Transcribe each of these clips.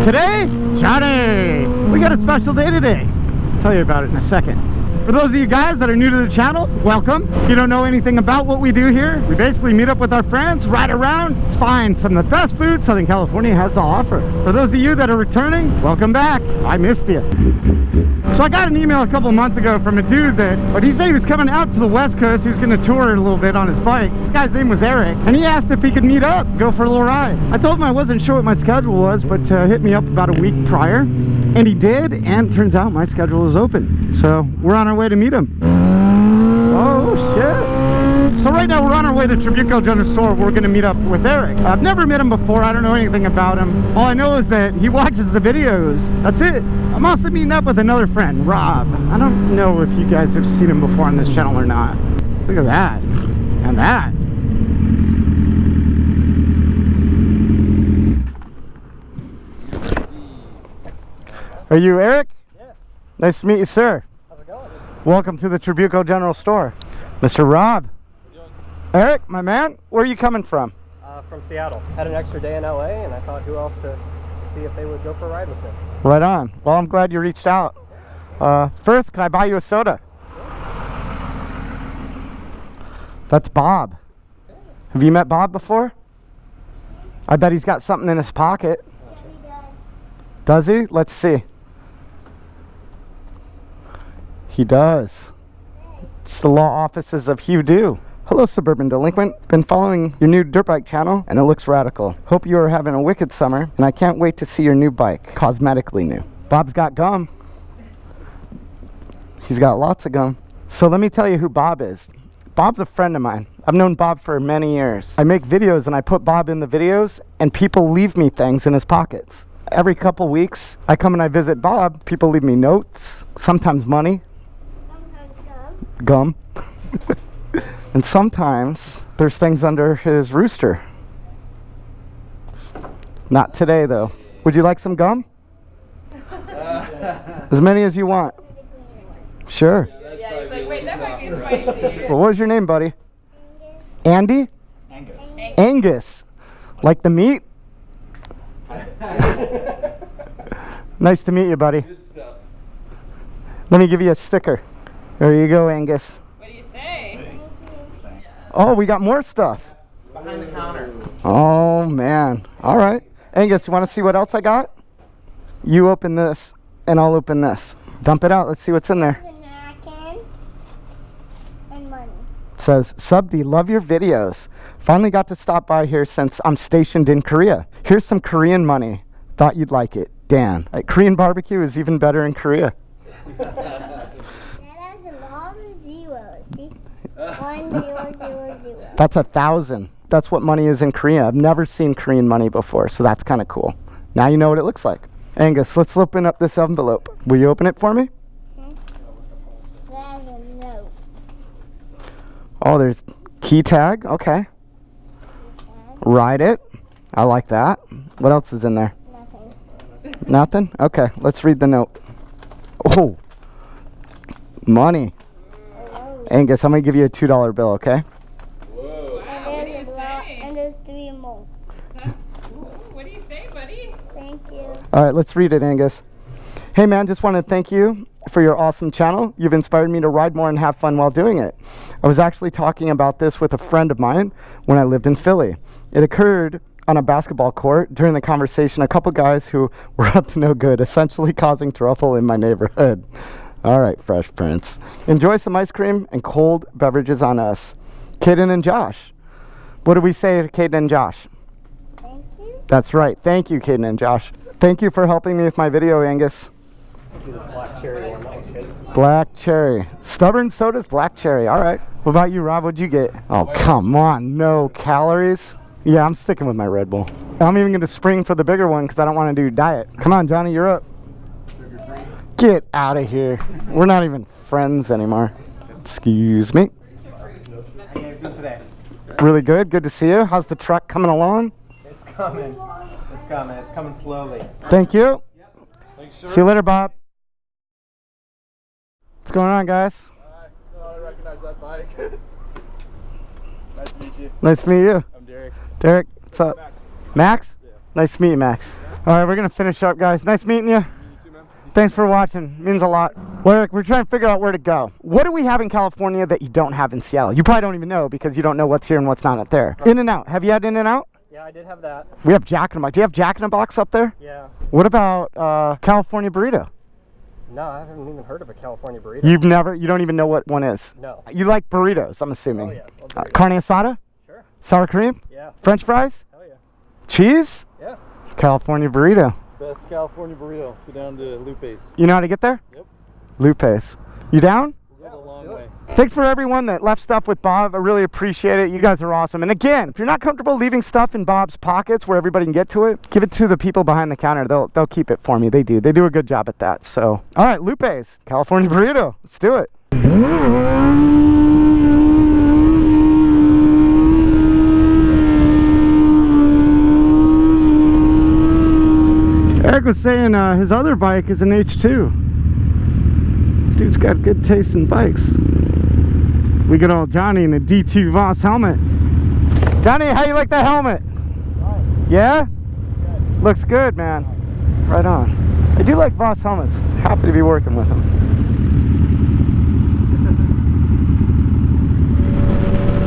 Today, Johnny, we got a special day today. I'll tell you about it in a second. For those of you guys that are new to the channel, welcome. If you don't know anything about what we do here, we basically meet up with our friends, ride around, find some of the best food Southern California has to offer. For those of you that are returning, welcome back. I missed you. So I got an email a couple months ago from a dude but he said he was coming out to the West Coast. He was going to tour a little bit on his bike. This guy's name was Eric, and he asked if he could meet up, go for a little ride. I told him I wasn't sure what my schedule was, but hit me up about a week prior, and he did, and turns out my schedule is open. So we're on our way to meet him. Oh shit. So right now we're on our way to Trabuco General Store. We're going to meet up with Eric. I've never met him before. I don't know anything about him. All I know is that he watches the videos. That's it. I'm also meeting up with another friend, Rob. I don't know if you guys have seen him before on this channel or not. Look at that. And that. Are you Eric? Yeah. Nice to meet you, sir. How's it going? Welcome to the Trabuco General Store. Mr. Rob. Eric, my man, where are you coming from? From Seattle. Had an extra day in LA, and I thought who else to see if they would go for a ride with me. Right on. Well, I'm glad you reached out. First, can I buy you a soda? That's Bob. Have you met Bob before? I bet he's got something in his pocket. Yeah, he Does does. he? Let's see. He does. It's the law offices of Hugh Do. Hello, Suburban Delinquent. Been following your new dirt bike channel, and it looks radical. Hope you are having a wicked summer, and I can't wait to see your new bike, cosmetically new. Bob's got gum. He's got lots of gum. So let me tell you who Bob is. Bob's a friend of mine. I've known Bob for many years. I make videos, and I put Bob in the videos, and people leave me things in his pockets. Every couple weeks, I come and I visit Bob. People leave me notes, sometimes money. Sometimes Gum. And sometimes there's things under his rooster. Not today, though. Would you like some gum? As many as you want. Sure. Yeah, he's like, wait, that might be spicy. Well, what was your name, buddy? Andy? Angus. Angus. Like the meat? Nice to meet you, buddy. Good stuff. Let me give you a sticker. There you go, Angus. What do you say? Oh, we got more stuff. Behind the counter. Oh, man. All right. Angus, you want to see what else I got? You open this, and I'll open this. Dump it out. Let's see what's in there. there's a napkin and money. It says, Subdi, love your videos. Finally got to stop by here since I'm stationed in Korea. Here's some Korean money. Thought you'd like it. Dan. Korean barbecue is even better in Korea. That has a lot of zeros. See? 1 0 0 0. That's 1,000. That's what money is in Korea. I've never seen Korean money before, so that's kind of cool. Now you know what it looks like. Angus, let's open up this envelope. Will you open it for me? That has a note. Oh, there's key tag. Okay. Write it. I like that. What else is in there? Nothing. Nothing? Okay, let's read the note. Oh, money. Angus, I'm going to give you a $2 bill, okay? And there's a lot, and there's 3 more. What do you say, buddy? Thank you. All right, let's read it, Angus. Hey, man, just want to thank you for your awesome channel. You've inspired me to ride more and have fun while doing it. I was actually talking about this with a friend of mine when I lived in Philly. It occurred on a basketball court. During the conversation, a couple guys who were up to no good, essentially causing trouble in my neighborhood. All right, Fresh Prince. Enjoy some ice cream and cold beverages on us. Kaden and Josh. What do we say to Kaden and Josh? Thank you. That's right. Thank you, Kaden and Josh. Thank you for helping me with my video, Angus. It was black cherry one. That was good. Black cherry. Stubborn soda's black cherry. All right. What about you, Rob? What'd you get? Oh, come on. No calories. Yeah, I'm sticking with my Red Bull. I'm even going to spring for the bigger one because I don't want to do diet. Come on, Johnny, you're up. Get out of here. We're not even friends anymore. Excuse me. How you guys doing today? Really good. Good to see you. How's the truck coming along? It's coming. It's coming. It's coming slowly. Thank you. Yep. Thanks, sir. See you later, Bob. What's going on, guys? I recognize that bike. Nice to meet you. Nice to meet you. I'm Derek. Derek, what's up? Max. Max? Yeah. Nice to meet you, Max. All right, we're gonna finish up, guys. Nice meeting you. Thanks for watching. Means a lot. Well, Eric, we're trying to figure out where to go. What do we have in California that you don't have in Seattle? You probably don't even know because you don't know what's here and what's not out there. In-N-Out. Have you had In-N-Out? Yeah, I did have that. We have Jack in a Box. Do you have Jack in a Box up there? Yeah. What about California burrito? No, I haven't even heard of a California burrito. You don't even know what one is? No. You like burritos, I'm assuming. Oh, yeah. Love burritos. Carne asada? Sure. Sour cream? Yeah. French fries? Hell yeah. Cheese? Yeah. California burrito. Best California burrito. Let's go down to Lupe's. You know how to get there? Yep. Lupe's. You down? We'll go the long way. Thanks for everyone that left stuff with Bob. I really appreciate it. You guys are awesome. And again, if you're not comfortable leaving stuff in Bob's pockets where everybody can get to it, give it to the people behind the counter. They'll keep it for me. They do a good job at that. So, all right, Lupe's California burrito. Let's do it. Eric was saying his other bike is an H2. Dude's got good taste in bikes. We got old Johnny in a D2 Voss helmet. Johnny, how you like that helmet? Nice. Yeah? Good. Looks good, man. Right on. I do like Voss helmets. Happy to be working with them.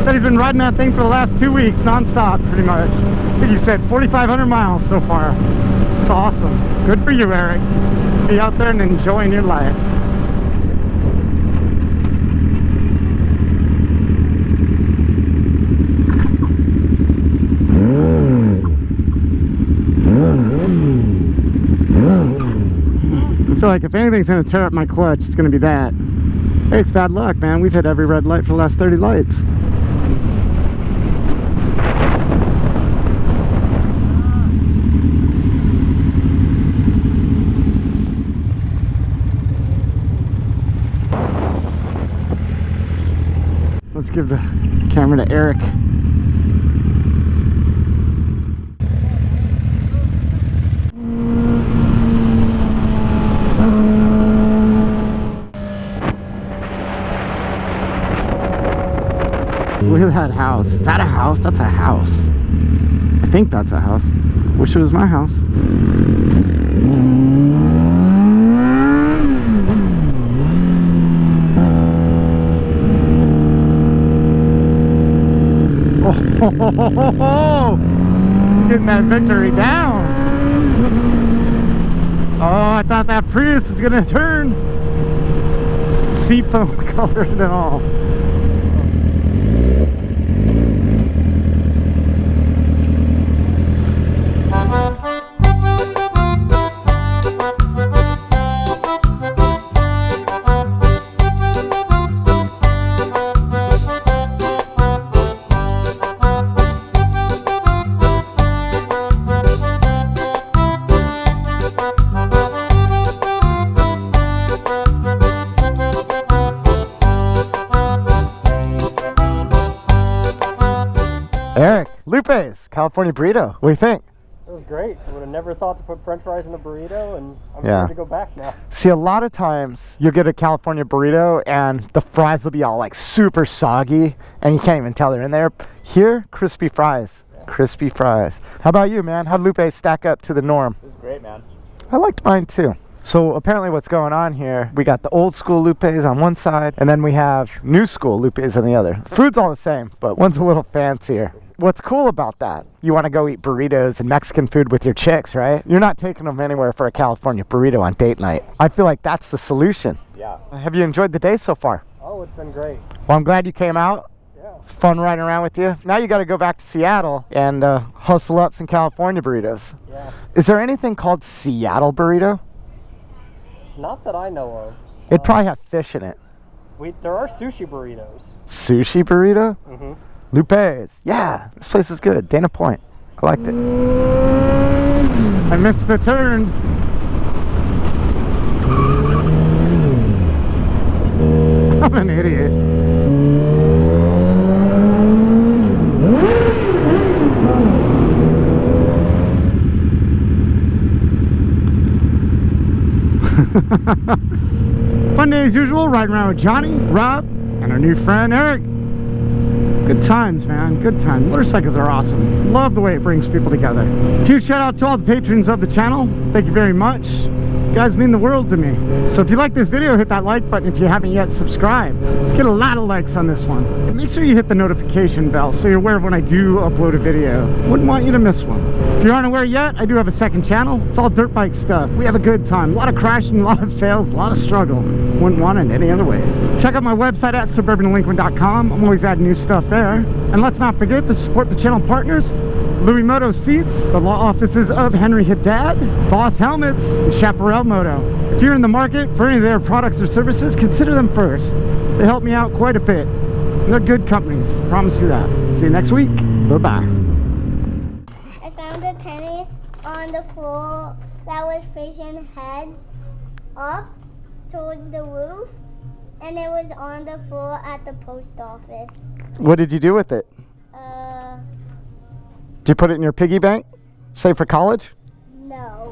Said he's been riding that thing for the last 2 weeks, non-stop, pretty much. I think he said 4,500 miles so far. It's awesome. Good for you, Eric. Be out there and enjoying your life. I feel like if anything's going to tear up my clutch, it's going to be that. Hey, it's bad luck, man. We've hit every red light for the last 30 lights. Let's give the camera to Eric. Look at that house. Is that a house? That's a house. I think that's a house. Wish it was my house. Oh, he's getting that victory down. Oh, I thought that Prius was gonna turn. Seafoam colored and all. Eric, Lupe's California burrito. What do you think? It was great. I would have never thought to put French fries in a burrito, and I'm Yeah. scared to go back now. See, a lot of times you'll get a California burrito and the fries will be all like super soggy and you can't even tell they're in there. Here, crispy fries. Yeah. Crispy fries. How about you, man? How'd Lupe stack up to the norm? It was great, man. I liked mine too. So apparently what's going on here, we got the old school Lupe's on one side and then we have new school Lupe's on the other. Food's all the same, but one's a little fancier. What's cool about that? You want to go eat burritos and Mexican food with your chicks, right? You're not taking them anywhere for a California burrito on date night. I feel like that's the solution. Yeah. Have you enjoyed the day so far? Oh, it's been great. Well, I'm glad you came out. Yeah. It's fun riding around with you. Now you got to go back to Seattle and hustle up some California burritos. Yeah. Is there anything called Seattle burrito? Not that I know of. It'd probably have fish in it. There are sushi burritos. Sushi burrito? Mm-hmm. Lupe's. Yeah, this place is good. Dana Point. I liked it. I missed the turn. I'm an idiot. Fun day as usual, riding around with Johnny, Rob, and our new friend Eric. Good times, man. Good times. Motorcycles are awesome. Love the way it brings people together. Huge shout out to all the patrons of the channel. Thank you very much. You guys mean the world to me. So if you like this video, hit that like button. If you haven't yet, subscribe. Let's get a lot of likes on this one. And make sure you hit the notification bell so you're aware of when I do upload a video. Wouldn't want you to miss one. If you aren't aware yet, I do have a second channel. It's all dirt bike stuff. We have a good time. A lot of crashing, a lot of fails, a lot of struggle. Wouldn't want it any other way. Check out my website at suburbandelinquent.com. I'm always adding new stuff there. And let's not forget to support the channel partners: LUIMOTO Seats, the law offices of Henry Haddad, Voss Helmets, and Chaparral Moto. If you're in the market for any of their products or services, consider them first. They help me out quite a bit. And they're good companies, promise you that. See you next week. Bye-bye. I found a penny on the floor that was facing heads up towards the roof, and it was on the floor at the post office. What did you do with it? Did you put it in your piggy bank? Save for college? No.